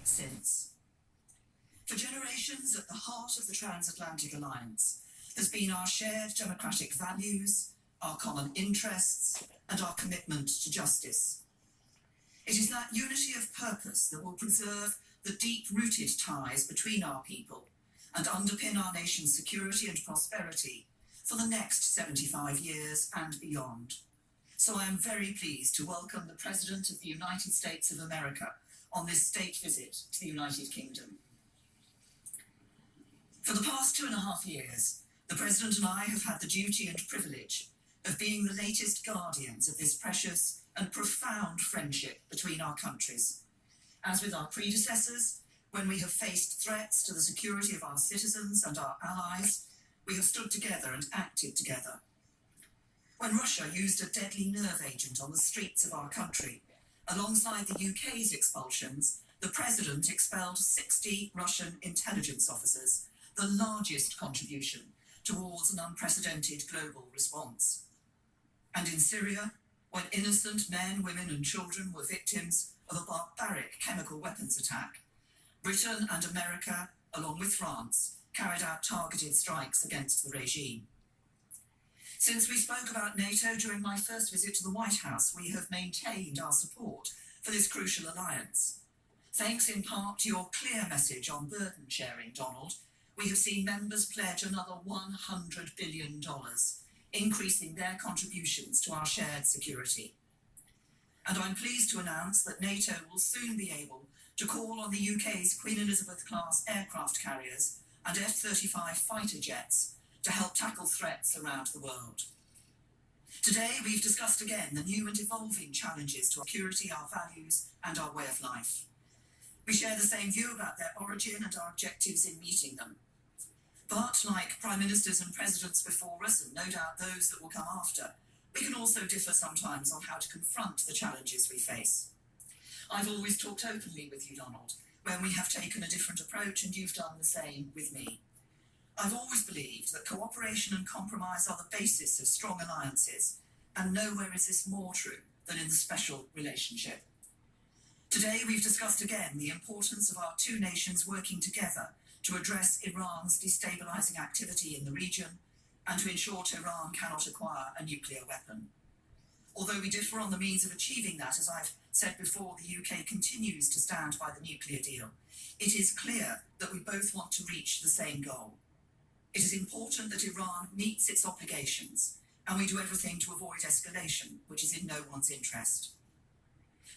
since. For generations, at the heart of the transatlantic alliance has been our shared democratic values, our common interests, and our commitment to justice. It is that unity of purpose that will preserve the deep-rooted ties between our people and underpin our nation's security and prosperity for the next 75 years and beyond. So I am very pleased to welcome the President of the United States of America on this state visit to the United Kingdom. For the past 2.5 years, the President and I have had the duty and privilege of being the latest guardians of this precious and profound friendship between our countries. As with our predecessors, when we have faced threats to the security of our citizens and our allies, we have stood together and acted together. When Russia used a deadly nerve agent on the streets of our country, alongside the UK's expulsions, the President expelled 60 Russian intelligence officers, the largest contribution towards an unprecedented global response. And in Syria, when innocent men, women and children were victims of a barbaric chemical weapons attack, Britain and America, along with France, carried out targeted strikes against the regime. Since we spoke about NATO during my first visit to the White House, we have maintained our support for this crucial alliance. Thanks in part to your clear message on burden sharing, Donald, we have seen members pledge another $100 billion, increasing their contributions to our shared security. And I'm pleased to announce that NATO will soon be able to call on the UK's Queen Elizabeth-class aircraft carriers and F-35 fighter jets to help tackle threats around the world. Today, we've discussed again the new and evolving challenges to our security, our values, and our way of life. We share the same view about their origin and our objectives in meeting them. But, like Prime Ministers and Presidents before us, and no doubt those that will come after, we can also differ sometimes on how to confront the challenges we face. I've always talked openly with you, Donald, when we have taken a different approach, and you've done the same with me. I've always believed that cooperation and compromise are the basis of strong alliances, and nowhere is this more true than in the special relationship. Today we've discussed again the importance of our two nations working together to address Iran's destabilising activity in the region and to ensure Tehran cannot acquire a nuclear weapon. Although we differ on the means of achieving that, as I've said before, the UK continues to stand by the nuclear deal. It is clear that we both want to reach the same goal. It is important that Iran meets its obligations, and we do everything to avoid escalation, which is in no one's interest.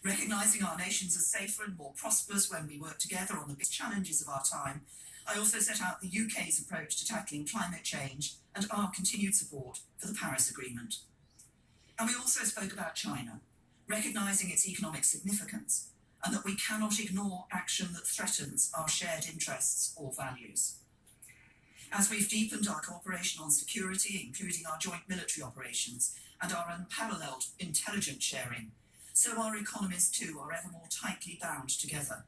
Recognising our nations as safer and more prosperous when we work together on the big challenges of our time, I also set out the UK's approach to tackling climate change and our continued support for the Paris Agreement. And we also spoke about China, recognising its economic significance and that we cannot ignore action that threatens our shared interests or values. As we've deepened our cooperation on security, including our joint military operations and our unparalleled intelligence sharing, so our economies too are ever more tightly bound together.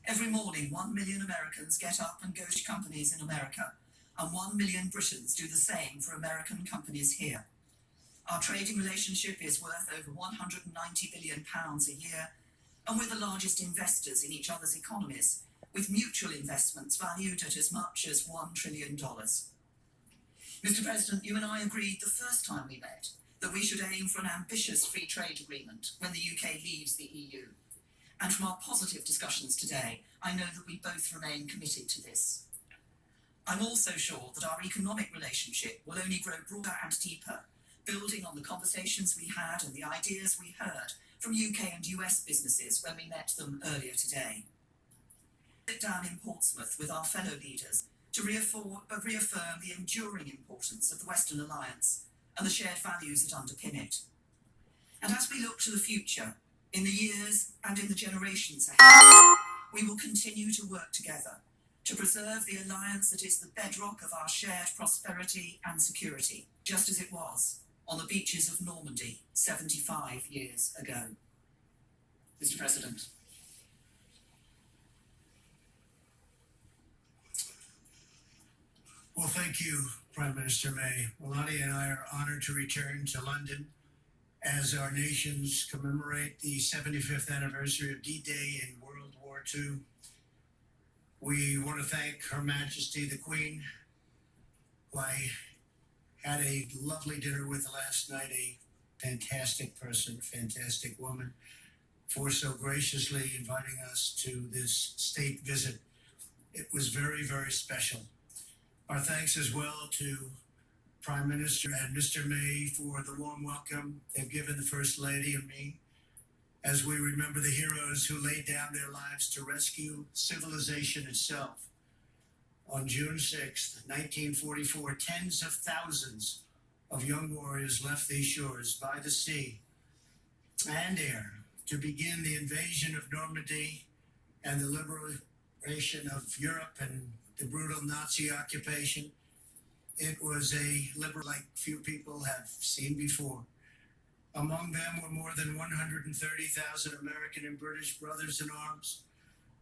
Every morning, 1 million Americans get up and go to companies in America, and 1 million Britons do the same for American companies here. Our trading relationship is worth over £190 billion a year, and we're the largest investors in each other's economies, with mutual investments valued at as much as $1 trillion. Mr. President, you and I agreed the first time we met that we should aim for an ambitious free trade agreement when the UK leaves the EU. And from our positive discussions today, I know that we both remain committed to this. I'm also sure that our economic relationship will only grow broader and deeper, building on the conversations we had and the ideas we heard from UK and US businesses when we met them earlier today. Sit down in Portsmouth with our fellow leaders to reaffirm the enduring importance of the Western Alliance and the shared values that underpin it. And as we look to the future, in the years and in the generations ahead, we will continue to work together to preserve the alliance that is the bedrock of our shared prosperity and security, just as it was on the beaches of Normandy 75 years ago. Mr. President. Well, thank you, Prime Minister May. Melania and I are honored to return to London as our nations commemorate the 75th anniversary of D-Day in World World War II. We want to thank Her Majesty the Queen, who I had a lovely dinner with last night, a fantastic person, fantastic woman, for so graciously inviting us to this state visit. It was very, very special. Our thanks as well to Prime Minister and Mr. May for the warm welcome they've given the First Lady and me as we remember the heroes who laid down their lives to rescue civilization itself. On June 6th, 1944, tens of thousands of young warriors left these shores by the sea and air to begin the invasion of Normandy and the liberation of Europe and the brutal Nazi occupation. It was a liberation like few people have seen before. Among them were more than 130,000 American and British brothers in arms.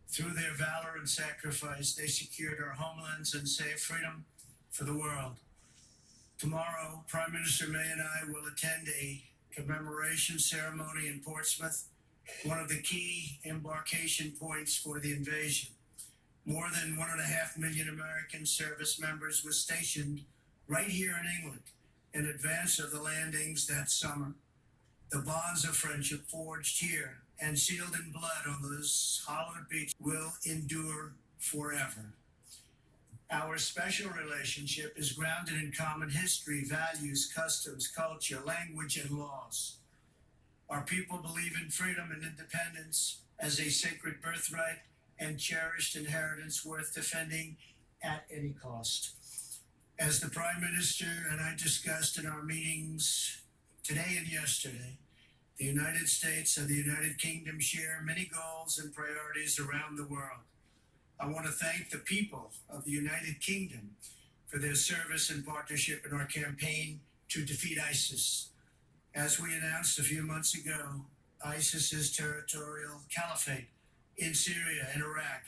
Through their valor and sacrifice, they secured our homelands and saved freedom for the world. Tomorrow, Prime Minister May and I will attend a commemoration ceremony in Portsmouth, one of the key embarkation points for the invasion. More than 1.5 million American service members were stationed right here in England in advance of the landings that summer. The bonds of friendship forged here and sealed in blood on those hallowed beaches will endure forever. Our special relationship is grounded in common history, values, customs, culture, language, and laws. Our people believe in freedom and independence as a sacred birthright and cherished inheritance worth defending at any cost. As the Prime Minister and I discussed in our meetings today and yesterday, the United States and the United Kingdom share many goals and priorities around the world. I want to thank the people of the United Kingdom for their service and partnership in our campaign to defeat ISIS. As we announced a few months ago, ISIS's territorial caliphate in Syria and Iraq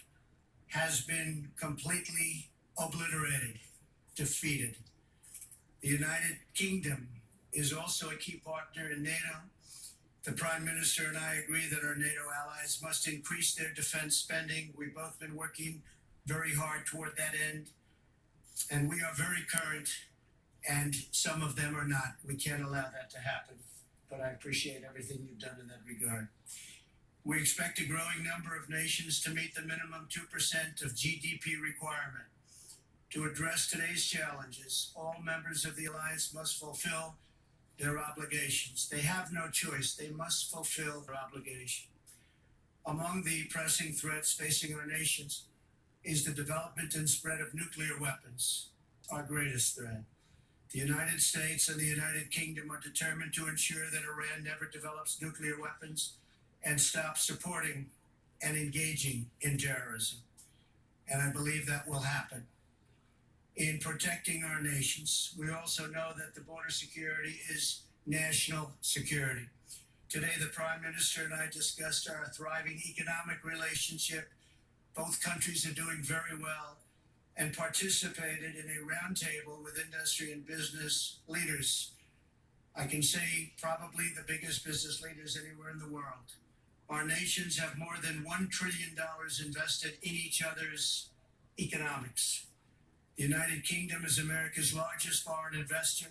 has been completely obliterated, defeated. The United Kingdom is also a key partner in NATO. The Prime Minister and I agree that our NATO allies must increase their defense spending. We've both been working very hard toward that end, and we are very current, and some of them are not. We can't allow that to happen, but I appreciate everything you've done in that regard. We expect a growing number of nations to meet the minimum 2% of GDP requirement. To address today's challenges, all members of the alliance must fulfill their obligations. They have no choice. They must fulfill their obligation. Among the pressing threats facing our nations is the development and spread of nuclear weapons, our greatest threat. The United States and the United Kingdom are determined to ensure that Iran never develops nuclear weapons and stops supporting and engaging in terrorism. And I believe that will happen. In protecting our nations, we also know that the border security is national security. Today, the Prime Minister and I discussed our thriving economic relationship. Both countries are doing very well and participated in a roundtable with industry and business leaders. I can say probably the biggest business leaders anywhere in the world. Our nations have more than $1 trillion invested in each other's economics. The United Kingdom is America's largest foreign investor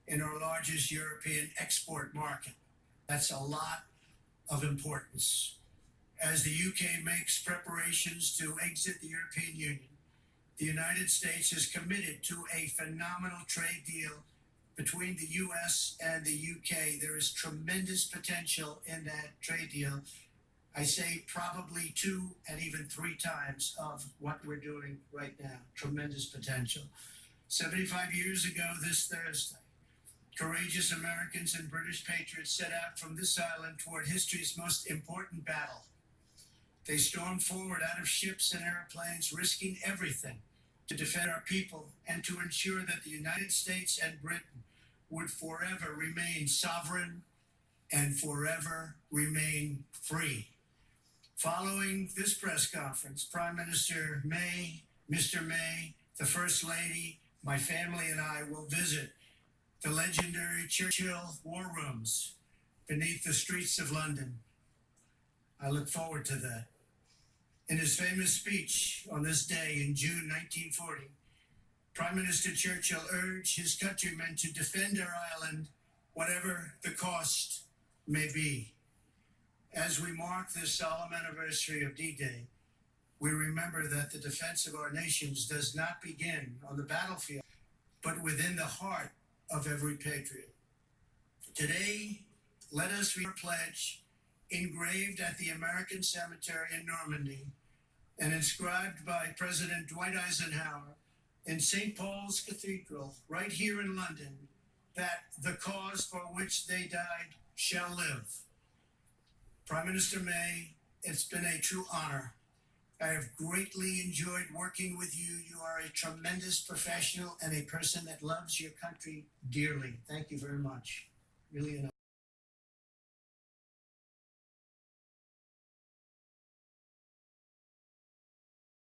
in our largest European export market. That's a lot of importance. As the UK makes preparations to exit the European Union, the United States is committed to a phenomenal trade deal between the US and the UK. There is tremendous potential in that trade deal. I say probably 2 and even 3 times of what we're doing right now. Tremendous potential. 75 years ago this Thursday, courageous Americans and British patriots set out from this island toward history's most important battle. They stormed forward out of ships and airplanes, risking everything to defend our people and to ensure that the United States and Britain would forever remain sovereign and forever remain free. Following this press conference, Prime Minister May, Mr. May, the First Lady, my family and I will visit the legendary Churchill War Rooms beneath the streets of London. I look forward to that. In his famous speech on this day in June 1940, Prime Minister Churchill urged his countrymen to defend our island, whatever the cost may be. As we mark this solemn anniversary of D-Day, we remember that the defense of our nations does not begin on the battlefield, but within the heart of every patriot. Today, let us read our pledge engraved at the American Cemetery in Normandy and inscribed by President Dwight Eisenhower in St. Paul's Cathedral, right here in London, that the cause for which they died shall live. Prime Minister May, it's been a true honor. I have greatly enjoyed working with you. You are a tremendous professional and a person that loves your country dearly. Thank you very much. Really an honor.